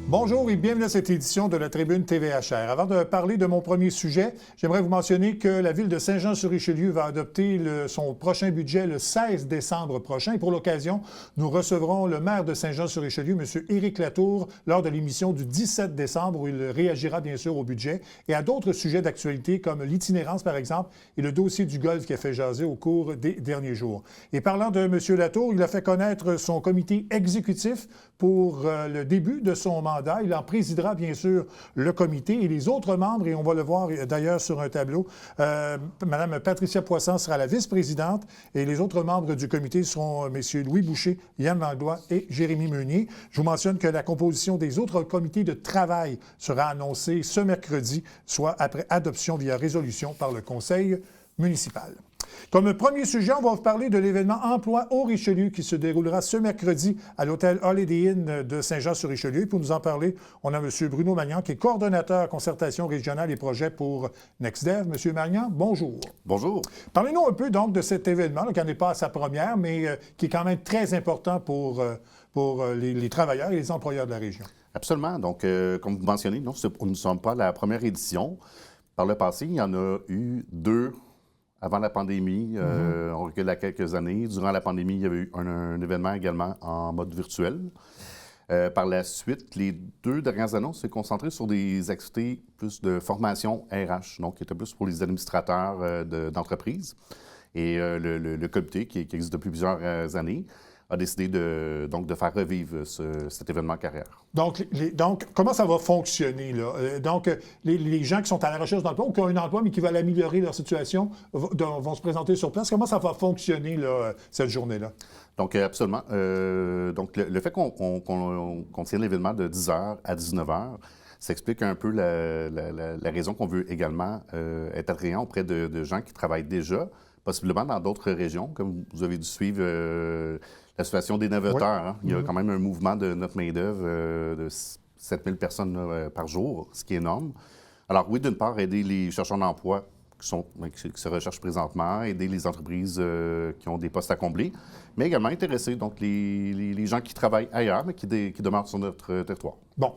Bonjour et bienvenue à cette édition de la Tribune TVHR. Avant de parler de mon premier sujet, j'aimerais vous mentionner que la ville de Saint-Jean-sur-Richelieu va adopter son prochain budget le 16 décembre prochain. Et pour l'occasion, nous recevrons le maire de Saint-Jean-sur-Richelieu, M. Éric Latour, lors de l'émission du 17 décembre où il réagira bien sûr au budget et à d'autres sujets d'actualité comme l'itinérance par exemple et le dossier du golf qui a fait jaser au cours des derniers jours. Et parlant de M. Latour, il a fait connaître son comité exécutif pour le début de son mandat. Il en présidera, bien sûr, le comité et les autres membres, et on va le voir d'ailleurs sur un tableau. Mme Patricia Poisson sera la vice-présidente et les autres membres du comité seront M. Louis Boucher, Yann Langlois et Jérémy Meunier. Je vous mentionne que la composition des autres comités de travail sera annoncée ce mercredi, soit après adoption via résolution par le Conseil municipal. Comme premier sujet, on va vous parler de l'événement Emploi au Richelieu qui se déroulera ce mercredi à l'hôtel Holiday Inn de Saint-Jean-sur-Richelieu. Pour nous en parler, on a M. Bruno Magnan, qui est coordonnateur concertation régionale et projet pour NextDev. M. Magnan, bonjour. Bonjour. Parlez-nous un peu donc de cet événement, qui n'est pas à sa première, mais qui est quand même très important pour les travailleurs et les employeurs de la région. Absolument. Donc, comme vous mentionnez, nous ne sommes pas la première édition. Par le passé, il y en a eu deux. Avant la pandémie, on recule à quelques années. Durant la pandémie, il y avait eu un événement également en mode virtuel. Par la suite, les deux dernières années, on s'est concentré sur des activités plus de formation RH, donc qui étaient plus pour les administrateurs d'entreprises. Et le comité, qui existe depuis plusieurs années, a décidé de faire revivre cet événement carrière. Donc, comment ça va fonctionner, là? Donc, les gens qui sont à la recherche d'emploi ou qui ont un emploi mais qui veulent améliorer leur situation vont se présenter sur place. Comment ça va fonctionner, là, cette journée-là? Donc, absolument. Donc, le fait qu'on tienne l'événement de 10h à 19h, ça explique un peu la raison qu'on veut également être attrayant auprès de gens qui travaillent déjà, possiblement dans d'autres régions, comme vous avez dû suivre la situation des navetteurs. Oui. Hein? Il y a quand même un mouvement de notre main-d'œuvre de 7000 personnes par jour, ce qui est énorme. Alors oui, d'une part, aider les chercheurs d'emploi qui se recherchent présentement, aider les entreprises qui ont des postes à combler, mais également intéresser donc les gens qui travaillent ailleurs, mais qui demeurent sur notre territoire. Bon.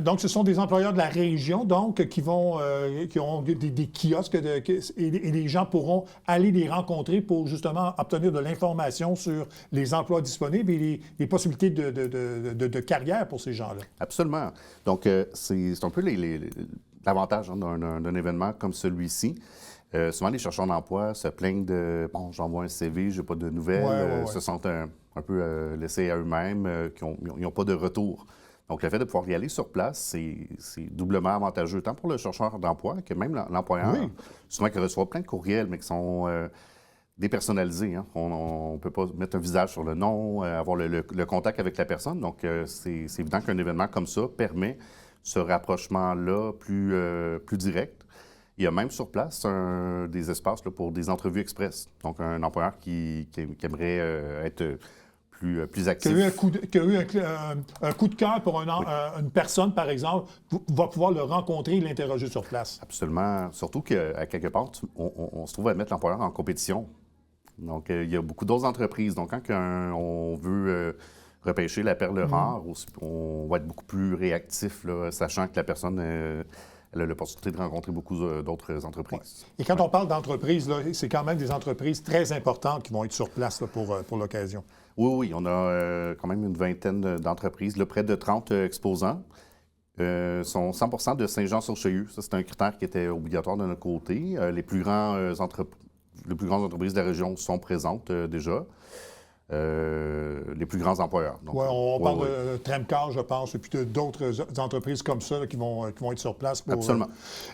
Donc, ce sont des employeurs de la région, donc, qui ont des kiosques et les gens pourront aller les rencontrer pour justement obtenir de l'information sur les emplois disponibles et les possibilités de carrière pour ces gens-là. Absolument. Donc, c'est un peu l'avantage d'un événement comme celui-ci. Souvent, les chercheurs d'emploi se plaignent de « bon, j'envoie un CV, j'ai pas de nouvelles se sentent un peu laissés à eux-mêmes, ils n'ont pas de retour. Donc, le fait de pouvoir y aller sur place, c'est doublement avantageux, tant pour le chercheur d'emploi que même l'employeur, souvent qui reçoit plein de courriels, mais qui sont dépersonnalisés. Hein. On ne peut pas mettre un visage sur le nom, avoir le contact avec la personne. Donc, c'est évident qu'un événement comme ça permet ce rapprochement-là plus direct. Il y a même sur place des espaces là, pour des entrevues express. Donc, un employeur qui aimerait être plus actif. Qui a eu un coup de cœur pour une personne, par exemple, va pouvoir le rencontrer et l'interroger sur place. Absolument. Surtout qu'à quelque part, on se trouve à mettre l'employeur en compétition. Donc, il y a beaucoup d'autres entreprises. Donc, quand on veut repêcher la perle rare, on va être beaucoup plus réactif, là, sachant que la personne elle a l'opportunité de rencontrer beaucoup d'autres entreprises. Ouais. Et quand on parle d'entreprises, c'est quand même des entreprises très importantes qui vont être sur place là, pour l'occasion. Oui, on a quand même une vingtaine d'entreprises, là, près de 30 exposants. Sont 100% de Saint-Jean-sur-Richelieu. Ça, c'est un critère qui était obligatoire de notre côté. Les plus grandes entreprises de la région sont présentes déjà. Les plus grands employeurs. Oui, on parle de Tremcar, je pense, et puis d'autres entreprises comme ça là, qui vont être sur place. Absolument.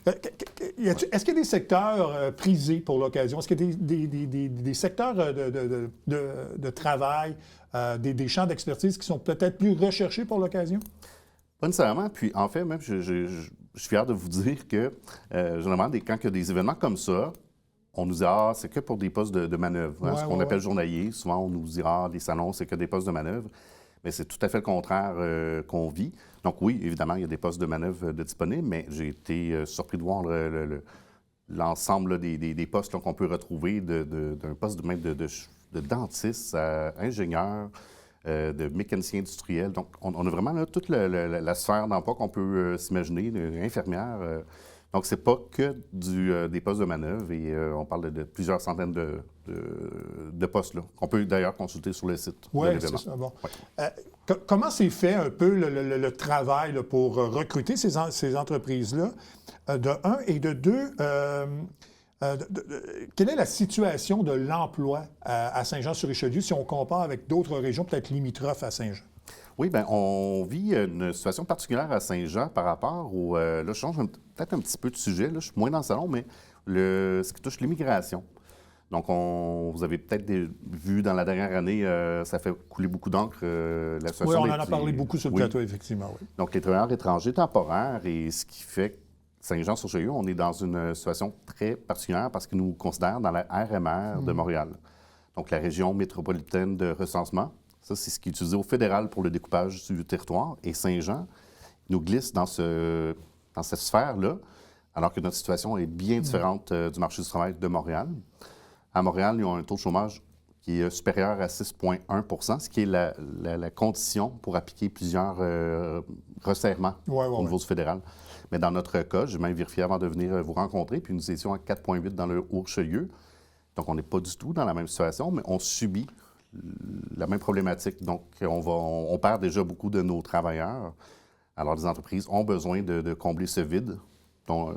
Est-ce qu'il y a des secteurs prisés pour l'occasion? Est-ce qu'il y a des secteurs de travail, des champs d'expertise qui sont peut-être plus recherchés pour l'occasion? Pas nécessairement. Puis, en fait, même, je suis fier de vous dire que, généralement, quand il y a des événements comme ça, on nous dira, c'est que pour des postes de manœuvre. Hein, ce qu'on appelle journalier. Souvent, on nous dira, les salons, c'est que des postes de manœuvre. Mais c'est tout à fait le contraire qu'on vit. Donc oui, évidemment, il y a des postes de manœuvre disponibles, mais j'ai été surpris de voir l'ensemble des postes qu'on peut retrouver d'un poste même de dentiste à ingénieur, de mécaniciens industriels. Donc, on a vraiment là, toute la sphère d'emploi qu'on peut s'imaginer, infirmière. Donc, c'est pas que des postes de manœuvre et on parle de plusieurs centaines de postes là, qu'on peut d'ailleurs consulter sur le site de l'événement. Oui, c'est ça. Bon. Ouais. Comment c'est fait un peu le travail là, pour recruter ces entreprises-là, de un, et de deux, quelle est la situation de l'emploi à Saint-Jean-sur-Richelieu si on compare avec d'autres régions peut-être limitrophes à Saint-Jean? Oui, bien, on vit une situation particulière à Saint-Jean par rapport au... là, je change peut-être un petit peu de sujet, là, je suis moins dans le salon, mais ce qui touche l'immigration. Donc, vous avez peut-être vu dans la dernière année, ça fait couler beaucoup d'encre, la situation. Oui, on en a parlé beaucoup sur le plateau, effectivement. Oui. Donc, les travailleurs étrangers temporaires, et ce qui fait que Saint-Jean-sur-Richelieu, on est dans une situation très particulière parce qu'ils nous considèrent dans la RMR de Montréal. Donc, la région métropolitaine de recensement. Ça, c'est ce qui est utilisé au fédéral pour le découpage du territoire. Et Saint-Jean nous glisse dans cette sphère-là, alors que notre situation est bien différente du marché du travail de Montréal. À Montréal, ils ont un taux de chômage qui est supérieur à 6,1 %, ce qui est la condition pour appliquer plusieurs resserrements au niveau du fédéral. Mais dans notre cas, j'ai même vérifié avant de venir vous rencontrer, puis nous étions à 4,8 dans le Haut-Richelieu. Donc, on n'est pas du tout dans la même situation, mais on subit la même problématique. Donc, on perd déjà beaucoup de nos travailleurs. Alors, les entreprises ont besoin de combler ce vide. Donc,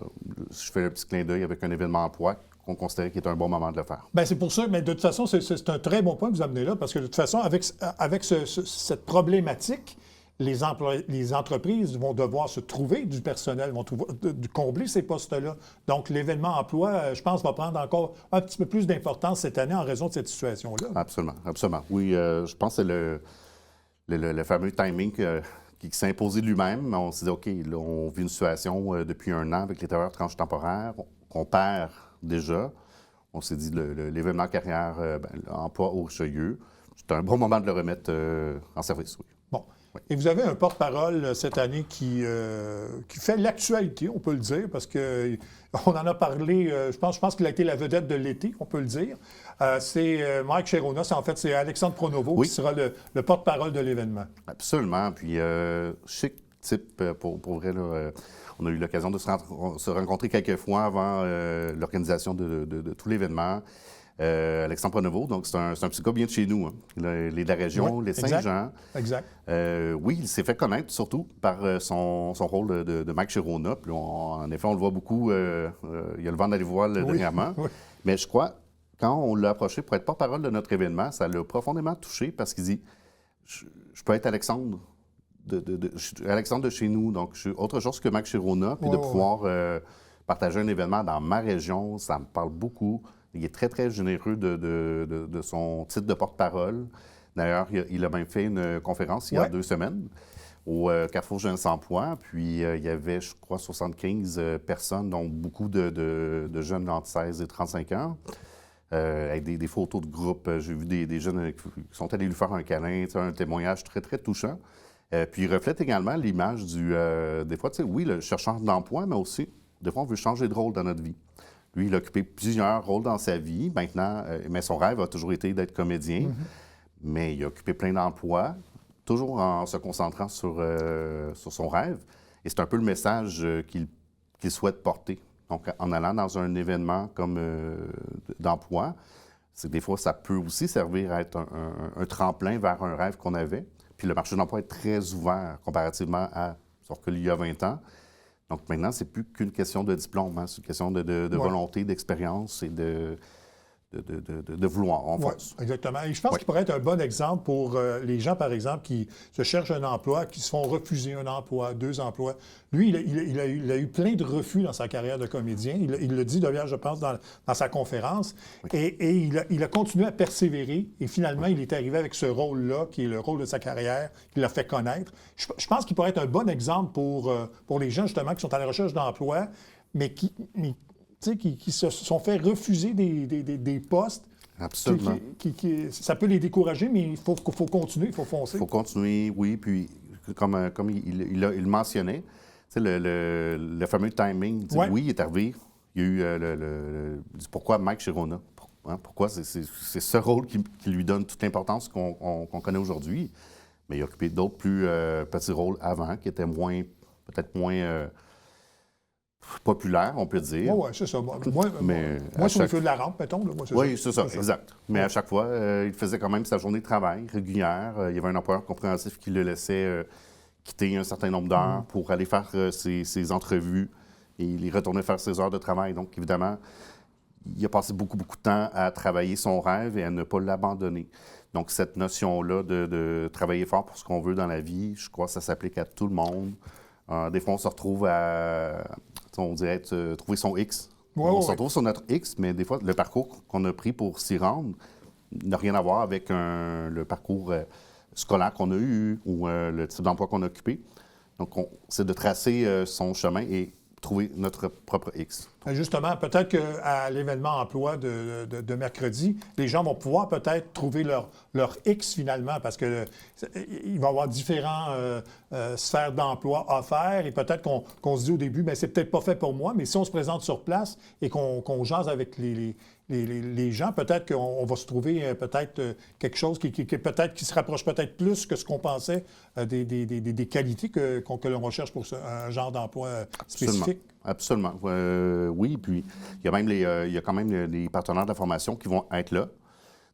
je fais un petit clin d'œil avec un événement emploi qu'on considérait qu'il est un bon moment de le faire. Bien, c'est pour ça, mais de toute façon, c'est un très bon point que vous amenez là, parce que de toute façon, avec cette problématique, les entreprises vont devoir se trouver du personnel, vont combler ces postes-là. Donc, l'événement emploi, je pense, va prendre encore un petit peu plus d'importance cette année en raison de cette situation-là. Absolument, absolument. Oui, je pense que c'est le fameux timing qui s'est imposé lui-même. On s'est dit, OK, là, on vit une situation depuis un an avec les travailleurs de tranche temporaire qu'on perd déjà. On s'est dit, l'événement carrière, l'emploi au Richelieu, c'est un bon moment de le remettre en service, oui. Bon. Oui. Et vous avez un porte-parole cette année qui fait l'actualité, on peut le dire, parce qu'on en a parlé, je pense qu'il a été la vedette de l'été, on peut le dire. C'est Mike Cheronas, en fait, c'est Alexandre Pronovo qui sera le porte-parole de l'événement. Absolument. Puis, chic type, pour vrai, là, on a eu l'occasion de se rencontrer quelques fois avant l'organisation de tout l'événement. Alexandre Pronovo, donc c'est un petit gars bien de chez nous. Hein. Il est de la région, les Saint-Jean. Exact. Oui, il s'est fait connaître surtout par son rôle de Mike Chirona. Puis en effet, on le voit beaucoup. Il y a le vent d'aller voir dernièrement. Oui. Mais je crois, quand on l'a approché pour être porte-parole de notre événement, ça l'a profondément touché parce qu'il dit je peux être Alexandre. Je suis Alexandre de chez nous, donc je suis autre chose que Mike Chirona. Puis de pouvoir partager un événement dans ma région, ça me parle beaucoup. Il est très, très généreux de son titre de porte-parole. D'ailleurs, il a même fait une conférence il y a 2 semaines au Carrefour Jeunesse Emploi. Puis, il y avait, je crois, 75 personnes, dont beaucoup de jeunes entre 16 et 35 ans, avec des photos de groupe. J'ai vu des jeunes qui sont allés lui faire un câlin, un témoignage très, très touchant. Puis, il reflète également l'image des fois, oui, le chercheur d'emploi, mais aussi, des fois, on veut changer de rôle dans notre vie. Lui, il a occupé plusieurs rôles dans sa vie. Maintenant, mais son rêve a toujours été d'être comédien. Mm-hmm. Mais il a occupé plein d'emplois, toujours en se concentrant sur son rêve. Et c'est un peu le message qu'il souhaite porter. Donc, en allant dans un événement comme d'emploi, c'est que des fois, ça peut aussi servir à être un tremplin vers un rêve qu'on avait. Puis le marché de l'emploi est très ouvert comparativement à sauf qu'il y a 20 ans. Donc maintenant, c'est plus qu'une question de diplôme, hein. C'est une question de volonté, d'expérience et de vouloir, en force. Exactement. Et je pense qu'il pourrait être un bon exemple pour les gens, par exemple, qui se cherchent un emploi, qui se font refuser un emploi, 2 emplois. Lui, il a eu plein de refus dans sa carrière de comédien. Il le dit d'ailleurs, je pense, dans sa conférence. Oui. Et il a continué à persévérer. Et finalement, il est arrivé avec ce rôle-là, qui est le rôle de sa carrière, qui l'a fait connaître. Je pense qu'il pourrait être un bon exemple pour les gens, justement, qui sont à la recherche d'emploi, mais qui se sont fait refuser des postes. Absolument. Ça peut les décourager, mais il faut continuer, il faut foncer. Il faut continuer, oui. Puis, comme il mentionnait, le fameux timing. Oui, il est arrivé. Il y a eu pourquoi Mike Chirona? Hein? Pourquoi? C'est ce rôle qui lui donne toute l'importance qu'on connaît aujourd'hui. Mais il a occupé d'autres plus petits rôles avant, qui étaient peut-être moins populaires, on peut dire. Oui, c'est ça. Moi, sur le feu de la rampe, mettons. Oui, c'est ça, exact. Mais à chaque fois, il faisait quand même sa journée de travail régulière. Il y avait un employeur compréhensif qui le laissait quitter un certain nombre d'heures pour aller faire ses entrevues et il retournait faire ses heures de travail. Donc, évidemment, il a passé beaucoup, beaucoup de temps à travailler son rêve et à ne pas l'abandonner. Donc, cette notion-là de travailler fort pour ce qu'on veut dans la vie, je crois que ça s'applique à tout le monde. Des fois, on se retrouve on dirait, trouver son X. On se retrouve sur notre X, mais des fois, le parcours qu'on a pris pour s'y rendre n'a rien à voir avec le parcours scolaire qu'on a eu ou le type d'emploi qu'on a occupé. Donc, c'est de tracer son chemin et trouver notre propre X. Justement, peut-être qu'à l'événement emploi de mercredi, les gens vont pouvoir peut-être trouver leur X finalement, parce qu'il va y avoir différentes sphères d'emploi à faire et peut-être qu'on se dit au début, bien, c'est peut-être pas fait pour moi, mais si on se présente sur place et qu'on jase avec les gens, peut-être qu'on va se trouver peut-être quelque chose qui se rapproche peut-être plus que ce qu'on pensait des qualités que l'on recherche pour un genre d'emploi spécifique. Absolument. Oui, puis il y a quand même des partenaires de la formation qui vont être là.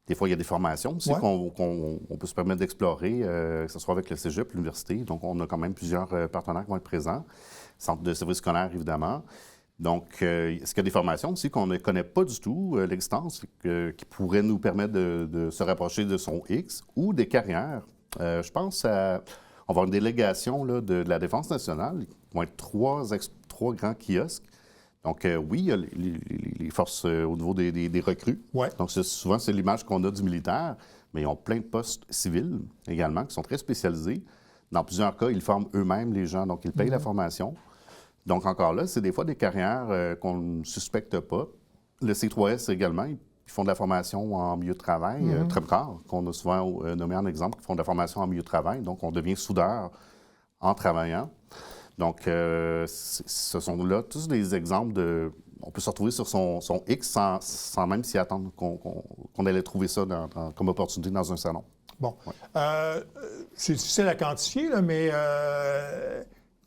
Des fois, il y a des formations aussi qu'on peut se permettre d'explorer, que ce soit avec le cégep, l'université. Donc, on a quand même plusieurs partenaires qui vont être présents. Centre de services scolaires, évidemment. Donc, est-ce qu'il y a des formations aussi qu'on ne connaît pas du tout, l'existence, qui pourraient nous permettre de se rapprocher de son X ou des carrières? Je pense on va avoir une délégation là, de la Défense nationale. Ils vont être trois grands kiosques. Donc, oui, il y a les forces au niveau des recrues. Ouais. Donc, souvent, c'est l'image qu'on a du militaire, mais ils ont plein de postes civils également qui sont très spécialisés. Dans plusieurs cas, ils forment eux-mêmes les gens, donc ils payent la formation. Donc, encore là, c'est des fois des carrières qu'on ne suspecte pas. Le C3S également, ils font de la formation en milieu de travail. Trumcar, qu'on a souvent nommé en exemple, qui font de la formation en milieu de travail. Donc, on devient soudeur en travaillant. Donc, ce sont là tous des exemples de... On peut se retrouver sur son X sans même s'y attendre qu'on allait trouver ça comme opportunité dans un salon. Bon. Ouais. C'est difficile à quantifier, là, mais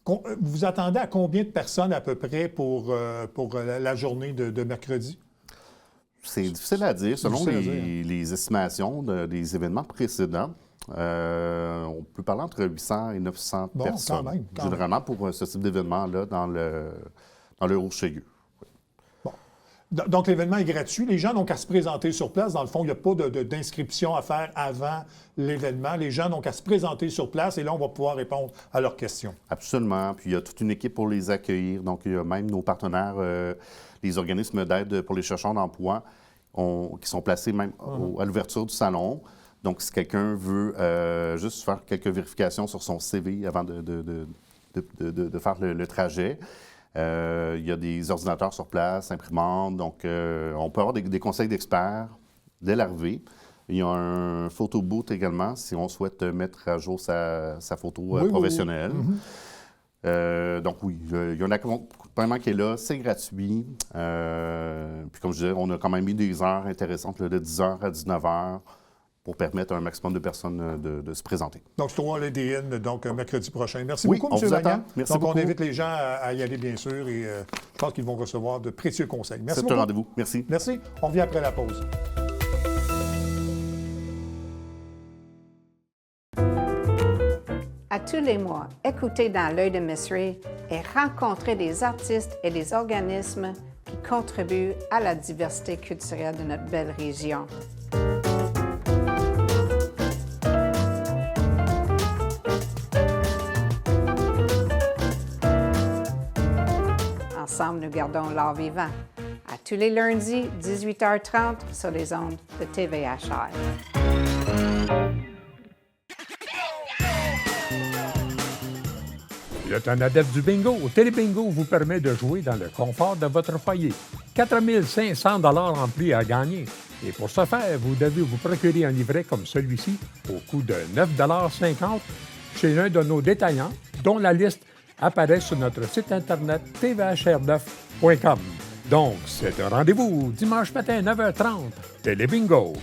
vous vous attendez à combien de personnes à peu près pour la journée de mercredi? C'est difficile à dire. Selon les estimations des événements précédents, on peut parler entre 800 et 900 personnes. Quand même. Généralement, pour ce type d'événement-là, dans le Haut-Chayeux. Bon. Donc, l'événement est gratuit. Les gens n'ont qu'à se présenter sur place. Dans le fond, il n'y a pas d'inscription à faire avant l'événement. Les gens n'ont qu'à se présenter sur place et là, on va pouvoir répondre à leurs questions. Absolument. Puis, il y a toute une équipe pour les accueillir. Donc, il y a même nos partenaires, les organismes d'aide pour les chercheurs d'emploi, qui sont placés même à l'ouverture du salon. Donc, si quelqu'un veut juste faire quelques vérifications sur son CV avant de faire le trajet, il y a des ordinateurs sur place, imprimantes. Donc, on peut avoir des conseils d'experts dès l'arrivée. Il y a un photo booth également, si on souhaite mettre à jour sa photo professionnelle. Oui. Donc, oui, il y a un accompagnement qui est là, c'est gratuit. Puis, comme je disais, on a quand même mis des heures intéressantes là, de 10h à 19h. Pour permettre à un maximum de personnes de se présenter. Donc, c'est au l'ADN, donc mercredi prochain. Merci beaucoup, M. Magnan. Merci donc, beaucoup. On invite les gens à y aller, bien sûr, et je pense qu'ils vont recevoir de précieux conseils. Merci beaucoup. C'est un rendez-vous. Merci. Merci. On revient après la pause. À tous les mois, écoutez Dans l'œil de Miss Ray et rencontrez des artistes et des organismes qui contribuent à la diversité culturelle de notre belle région. Ensemble, nous gardons l'art vivant. À tous les lundis, 18h30, sur les ondes de TVHR. Le Tonadette du bingo au Télébingo vous permet de jouer dans le confort de votre foyer. 4 500 $ en prix à gagner. Et pour ce faire, vous devez vous procurer un livret comme celui-ci au coût de 9,50 $ chez l'un de nos détaillants, dont la liste apparaît sur notre site Internet tvhr9.com. Donc, c'est un rendez-vous dimanche matin 9h30, Télé Bingo.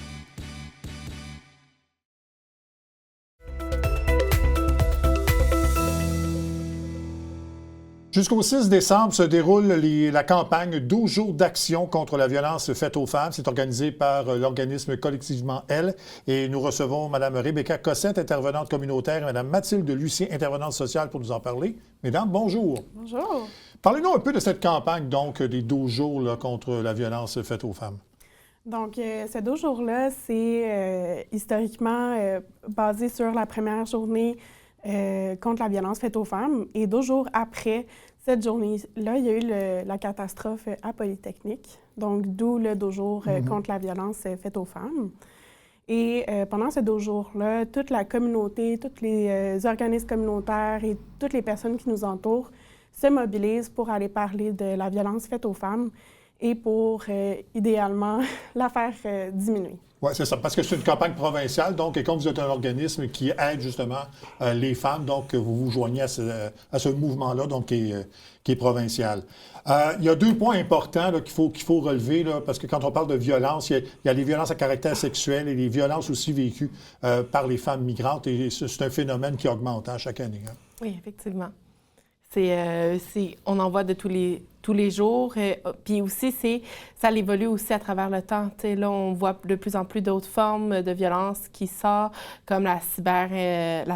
Jusqu'au 6 décembre se déroule la campagne 12 jours d'action contre la violence faite aux femmes. C'est organisé par l'organisme Collectivement Elle. Et nous recevons Mme Rebecca Cossette, intervenante communautaire, et Mme Mathilde Lucien, intervenante sociale, pour nous en parler. Mesdames, bonjour. Bonjour. Parlez-nous un peu de cette campagne, donc, des 12 jours là, contre la violence faite aux femmes. Donc, ces 12 jours-là, c'est historiquement basé sur la première journée contre la violence faite aux femmes. Et 12 jours après cette journée-là, il y a eu la catastrophe à Polytechnique. Donc, d'où le 12 jours contre la violence faite aux femmes. Et pendant ces 12 jours-là, toute la communauté, tous les organismes communautaires et toutes les personnes qui nous entourent se mobilisent pour aller parler de la violence faite aux femmes et pour, idéalement, la faire diminuer. Oui, c'est ça, parce que c'est une campagne provinciale, donc, et comme vous êtes un organisme qui aide justement les femmes, donc vous vous joignez à ce mouvement-là, donc qui est provincial. Il y a deux points importants là, qu'il faut relever, là, parce que quand on parle de violence, il y a les violences à caractère sexuel et les violences aussi vécues par les femmes migrantes, et c'est un phénomène qui augmente chaque année. Hein. Oui, effectivement. On en voit de tous les jours. Puis aussi, ça évolue aussi à travers le temps. T'sais, là, on voit de plus en plus d'autres formes de violence qui sortent, comme la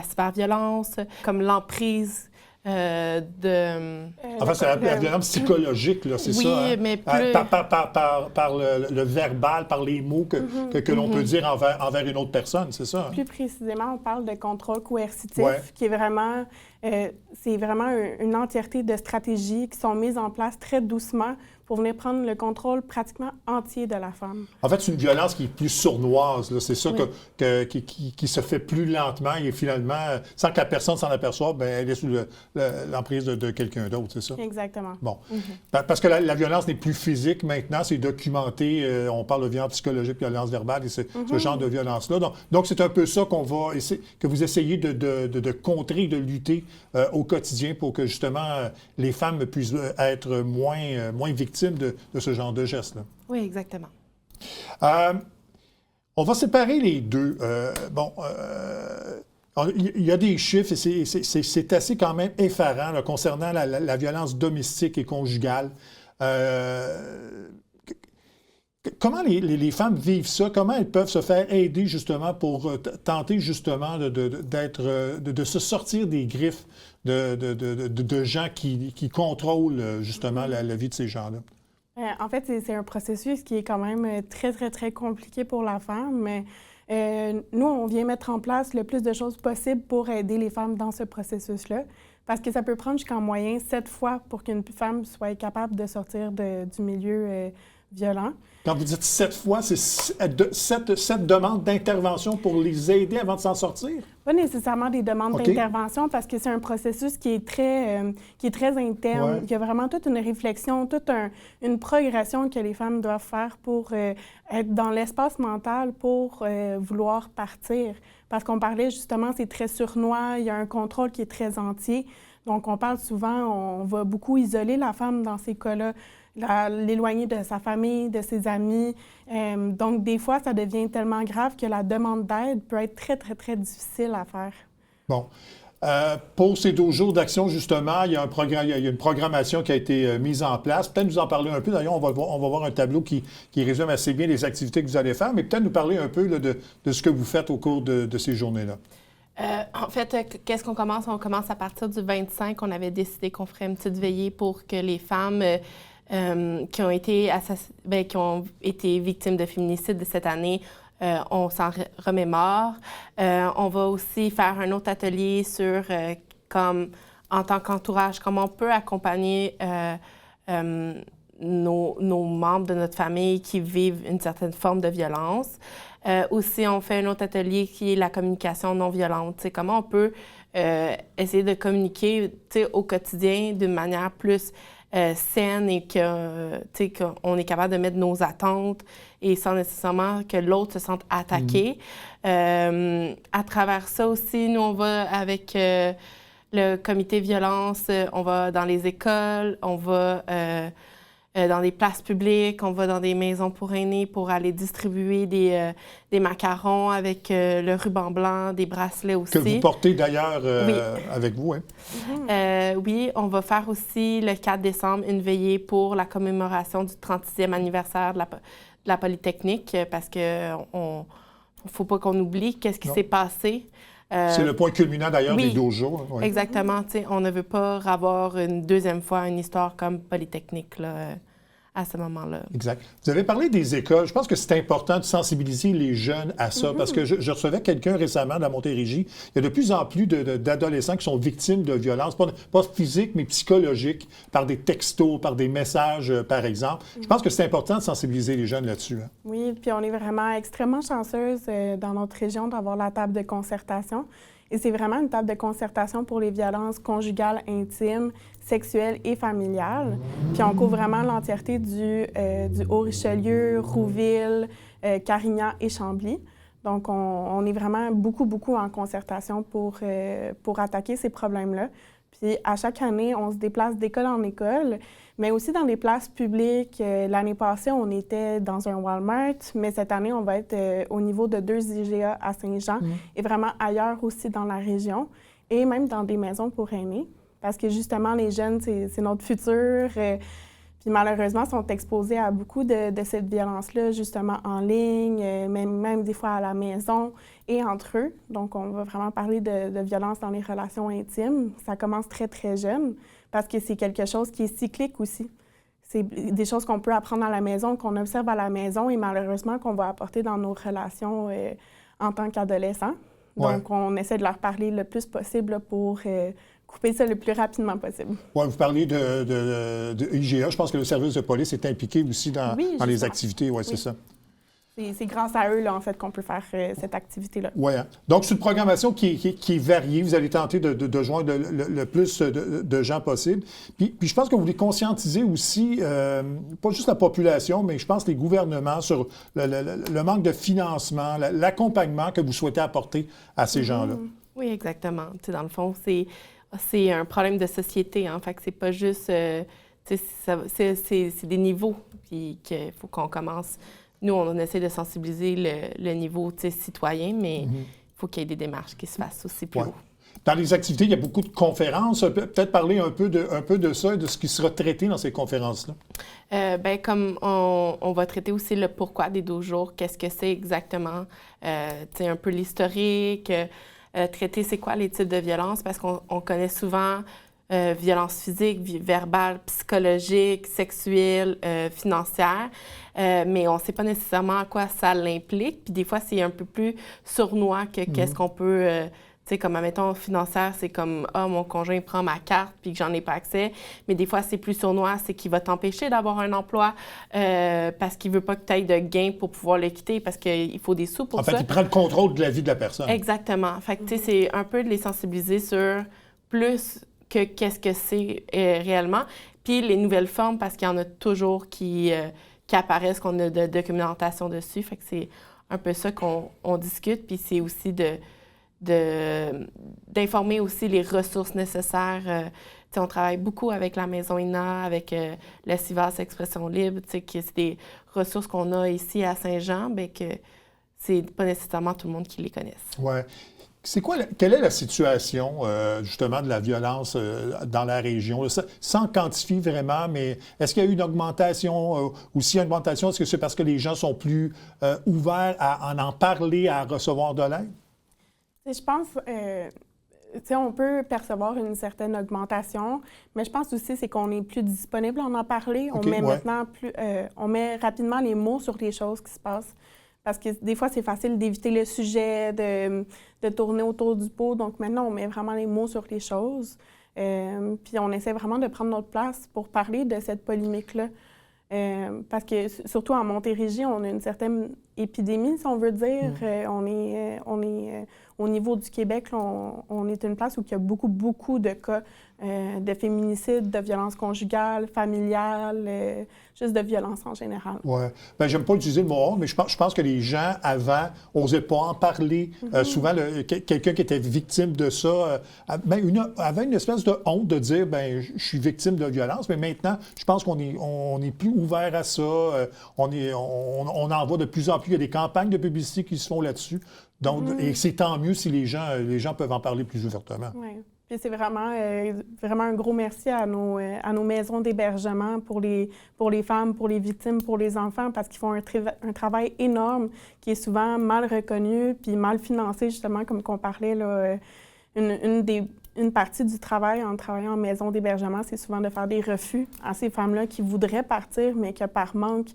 cyberviolence, comme l'emprise Enfin, c'est la violence psychologique, là, c'est oui, ça? Hein? Mais plus... Par le verbal, par les mots que l'on peut dire envers une autre personne, c'est ça? Hein? Plus précisément, on parle de contrôle coercitif, qui est vraiment... c'est vraiment une entièreté de stratégies qui sont mises en place très doucement pour venir prendre le contrôle pratiquement entier de la femme. En fait, c'est une violence qui est plus sournoise. Là. C'est ça oui. qui se fait plus lentement et finalement, sans que la personne s'en aperçoive, bien, elle est sous l'emprise de quelqu'un d'autre, c'est ça? Exactement. Bon. Parce que la violence n'est plus physique maintenant, c'est documenté. On parle de violence psychologique, violence verbale et ce genre de violence-là. Donc, c'est un peu ça que vous essayez de contrer, de lutter au quotidien pour que justement les femmes puissent être moins victimes de ce genre de gestes-là. Oui, exactement. On va séparer les deux. Il y a des chiffres et c'est assez quand même effarant là, concernant la violence domestique et conjugale. Comment les femmes vivent ça? Comment elles peuvent se faire aider justement pour tenter justement de se sortir des griffes de gens qui contrôlent justement la vie de ces gens-là? En fait, c'est un processus qui est quand même très, très, très compliqué pour la femme, mais nous, on vient mettre en place le plus de choses possibles pour aider les femmes dans ce processus-là, parce que ça peut prendre jusqu'en moyenne 7 fois pour qu'une femme soit capable de sortir du milieu violent. Quand vous dites 7 fois, c'est 7 demandes d'intervention pour les aider avant de s'en sortir? Pas nécessairement des demandes d'intervention parce que c'est un processus qui est très interne. Ouais. Il y a vraiment toute une réflexion, toute une progression que les femmes doivent faire pour être dans l'espace mental pour vouloir partir. Parce qu'on parlait justement, c'est très sournois, il y a un contrôle qui est très entier. Donc, on parle souvent, on va beaucoup isoler la femme dans ces cas-là, l'éloigner de sa famille, de ses amis. Donc, des fois, ça devient tellement grave que la demande d'aide peut être très, très, très difficile à faire. Bon. Pour ces 12 jours d'action, justement, il y a une programmation qui a été mise en place. Peut-être nous en parler un peu. D'ailleurs, on va voir un tableau qui résume assez bien les activités que vous allez faire, mais peut-être nous parler un peu là, de ce que vous faites au cours de ces journées-là. En fait, qu'est-ce qu'on commence? On commence à partir du 25. On avait décidé qu'on ferait une petite veillée pour que les femmes qui ont été victimes de féminicide de cette année, on s'en remémore. On va aussi faire un autre atelier sur, comme en tant qu'entourage, comment on peut accompagner nos membres de notre famille qui vivent une certaine forme de violence. Aussi, on fait un autre atelier qui est la communication non violente. T'sais, comment on peut essayer de communiquer au quotidien d'une manière plus saine et qu'on est capable de mettre nos attentes et sans nécessairement que l'autre se sente attaqué. À travers ça aussi, nous, on va avec le comité violence, on va dans les écoles, on va dans des places publiques, on va dans des maisons pour aînés pour aller distribuer des macarons avec le ruban blanc, des bracelets aussi. Que vous portez d'ailleurs Oui. avec vous, hein? Oui, on va faire aussi le 4 décembre une veillée pour la commémoration du 36e anniversaire de la Polytechnique parce que faut pas qu'on oublie qu'est-ce qui s'est passé. C'est le point culminant d'ailleurs oui, des dojos. Hein, ouais. Exactement. On ne veut pas avoir une deuxième fois une histoire comme Polytechnique là, à ce moment-là. Exact. Vous avez parlé des écoles. Je pense que c'est important de sensibiliser les jeunes à ça parce que je recevais quelqu'un récemment dans Montérégie. Il y a de plus en plus d'adolescents qui sont victimes de violences, pas physiques, mais psychologiques, par des textos, par des messages, par exemple. Je pense que c'est important de sensibiliser les jeunes là-dessus. Hein. Oui, puis on est vraiment extrêmement chanceuse dans notre région d'avoir la table de concertation. Et c'est vraiment une table de concertation pour les violences conjugales, intimes, sexuelles et familiales. Puis on couvre vraiment l'entièreté du Haut-Richelieu, Rouville, Carignan et Chambly. Donc on est vraiment beaucoup en concertation pour attaquer ces problèmes-là. Puis à chaque année, on se déplace d'école en école, mais aussi dans des places publiques. L'année passée, on était dans un Walmart, mais cette année, on va être au niveau de 2 IGA à Saint-Jean et vraiment ailleurs aussi dans la région et même dans des maisons pour aînés. Parce que justement, les jeunes, c'est notre futur. Puis malheureusement, sont exposés à beaucoup de cette violence-là, justement en ligne, même des fois à la maison et entre eux. Donc, on va vraiment parler de violence dans les relations intimes. Ça commence très jeune parce que c'est quelque chose qui est cyclique aussi. C'est des choses qu'on peut apprendre à la maison, qu'on observe à la maison et malheureusement qu'on va apporter dans nos relations en tant qu'adolescents. Donc, on essaie de leur parler le plus possible pour couper ça le plus rapidement possible. Oui, vous parlez de IGA. Je pense que le service de police est impliqué aussi dans les activités. Oui, c'est ça. C'est grâce à eux, là, en fait, qu'on peut faire cette activité-là. Oui. Hein. Donc, c'est une programmation qui est variée. Vous allez tenter de joindre le plus de gens possible. Puis je pense que vous voulez conscientiser aussi, pas juste la population, mais je pense les gouvernements sur le manque de financement, l'accompagnement que vous souhaitez apporter à ces gens-là. Oui, exactement. Tu sais, dans le fond, c'est un problème de société. Hein. Fait que c'est pas juste... c'est des niveaux, puis qu'il faut qu'on commence... Nous, on essaie de sensibiliser le niveau citoyen, mais il faut qu'il y ait des démarches qui se fassent aussi plus haut. Dans les activités, il y a beaucoup de conférences. Peut-être parler un peu de ça et de ce qui sera traité dans ces conférences-là. Bien, comme on va traiter aussi le pourquoi des dojos, qu'est-ce que c'est exactement, un peu l'historique, traiter c'est quoi les types de violences, parce qu'on connaît souvent violence physique, verbale, psychologique, sexuelle, financière, mais on ne sait pas nécessairement à quoi ça l'implique. Puis des fois, c'est un peu plus sournois que qu'est-ce qu'on peut... tu sais, comme, admettons, financière, c'est comme « Ah, mon conjoint prend ma carte puis que j'en ai pas accès. » Mais des fois, c'est plus sournois, c'est qu'il va t'empêcher d'avoir un emploi parce qu'il veut pas que tu ailles de gains pour pouvoir le quitter parce qu'il faut des sous pour ça. En fait, il prend le contrôle de la vie de la personne. Exactement. Fait que, tu sais, c'est un peu de les sensibiliser sur plus que qu'est-ce que c'est réellement. Puis les nouvelles formes, parce qu'il y en a toujours qui apparaissent, qu'on a de documentation dessus. Fait que c'est un peu ça qu'on discute. Puis c'est aussi d'informer aussi les ressources nécessaires. On travaille beaucoup avec la Maison INA, avec le CIVAS Expression Libre, que c'est des ressources qu'on a ici à Saint-Jean, bien que c'est pas nécessairement tout le monde qui les connaisse. Oui. Quelle est la situation, justement, de la violence dans la région? Sans quantifier vraiment, mais est-ce qu'il y a eu une augmentation ou s'il y a une augmentation, est-ce que c'est parce que les gens sont plus ouverts à en parler, à recevoir de l'aide? Je pense, on peut percevoir une certaine augmentation, mais je pense aussi c'est qu'on est plus disponible à en parler. On met maintenant on met rapidement les mots sur les choses qui se passent. Parce que des fois, c'est facile d'éviter le sujet, de tourner autour du pot. Donc maintenant, on met vraiment les mots sur les choses. Puis on essaie vraiment de prendre notre place pour parler de cette polémique-là. Parce que surtout en Montérégie, on a une certaine épidémie, si on veut dire. On est au niveau du Québec, là, on est une place où il y a beaucoup de cas de féminicide, de violence conjugale, familiale, juste de violence en général. Oui. Bien, j'aime pas utiliser le mot honte, mais je pense que les gens, avant, n'osaient pas en parler. Souvent, quelqu'un qui était victime de ça avait une espèce de honte de dire, bien, je suis victime de violence, mais maintenant, je pense qu'on est plus ouvert à ça. On en voit de plus en plus. Il y a des campagnes de publicité qui se font là-dessus. Donc, et c'est tant mieux si les gens peuvent en parler plus ouvertement. Oui. Puis c'est vraiment un gros merci à nos maisons d'hébergement pour les femmes, pour les victimes, pour les enfants, parce qu'ils font un travail énorme qui est souvent mal reconnu puis mal financé, justement, comme qu'on parlait, là, une partie du travail en travaillant en maison d'hébergement, c'est souvent de faire des refus à ces femmes-là qui voudraient partir, mais que par manque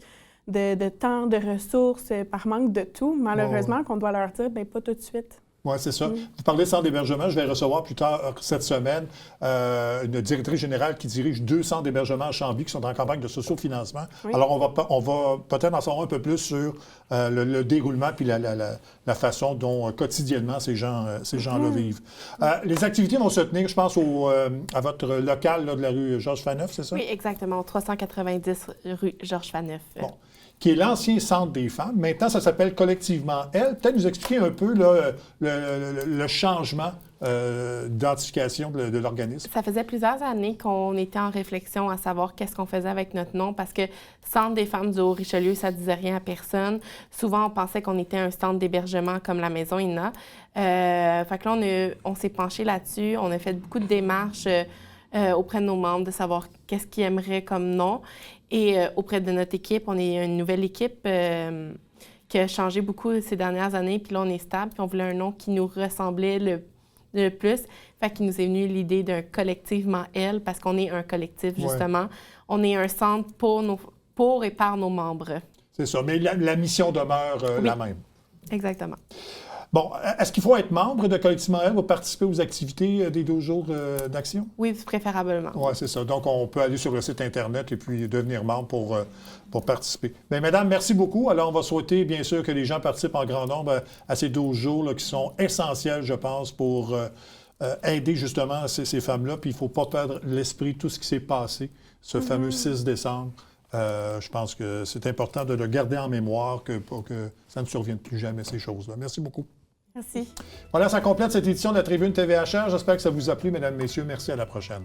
de temps, de ressources, par manque de tout, malheureusement, qu'on doit leur dire, bien, pas tout de suite. Oui, c'est ça. Vous parlez de centre d'hébergement. Je vais recevoir plus tard cette semaine une directrice générale qui dirige 2 centres d'hébergement à Chambly qui sont en campagne de sociofinancement. Oui. Alors, on va peut-être en savoir un peu plus sur le déroulement puis la façon dont quotidiennement ces gens-là vivent. Les activités vont se tenir, je pense, à votre local là, de la rue Georges Faneuf, c'est ça? Oui, exactement, 390 rue Georges Faneuf. Bon. Qui est l'ancien centre des femmes. Maintenant, ça s'appelle collectivement Elle. Peut-être nous expliquer un peu là, le changement d'identification de l'organisme. Ça faisait plusieurs années qu'on était en réflexion à savoir qu'est-ce qu'on faisait avec notre nom, parce que Centre des femmes du Haut-Richelieu, ça ne disait rien à personne. Souvent, on pensait qu'on était un centre d'hébergement comme la Maison Ina. Fait que là, on s'est penché là-dessus. On a fait beaucoup de démarches auprès de nos membres de savoir qu'est-ce qu'ils aimeraient comme nom. Et auprès de notre équipe, on est une nouvelle équipe qui a changé beaucoup ces dernières années. Puis là, on est stable. Puis on voulait un nom qui nous ressemblait le plus. Fait qu'il nous est venu l'idée d'un collectivement Elle, parce qu'on est un collectif, justement. Ouais. On est un centre pour et par nos membres. C'est ça. Mais la mission demeure la même. Exactement. Bon, est-ce qu'il faut être membre de Collectivement Elle pour participer aux activités des 12 jours d'action? Oui, préférablement. Oui, c'est ça. Donc, on peut aller sur le site Internet et puis devenir membre pour participer. Bien, mesdames, merci beaucoup. Alors, on va souhaiter, bien sûr, que les gens participent en grand nombre à ces 12 jours là, qui sont essentiels, je pense, pour aider justement ces femmes-là. Puis, il ne faut pas perdre l'esprit de tout ce qui s'est passé, ce fameux 6 décembre. Je pense que c'est important de le garder en mémoire pour que ça ne survienne plus jamais, ces choses-là. Merci beaucoup. Merci. Voilà, ça complète cette édition de la Tribune TVHR. J'espère que ça vous a plu, mesdames, messieurs. Merci, à la prochaine.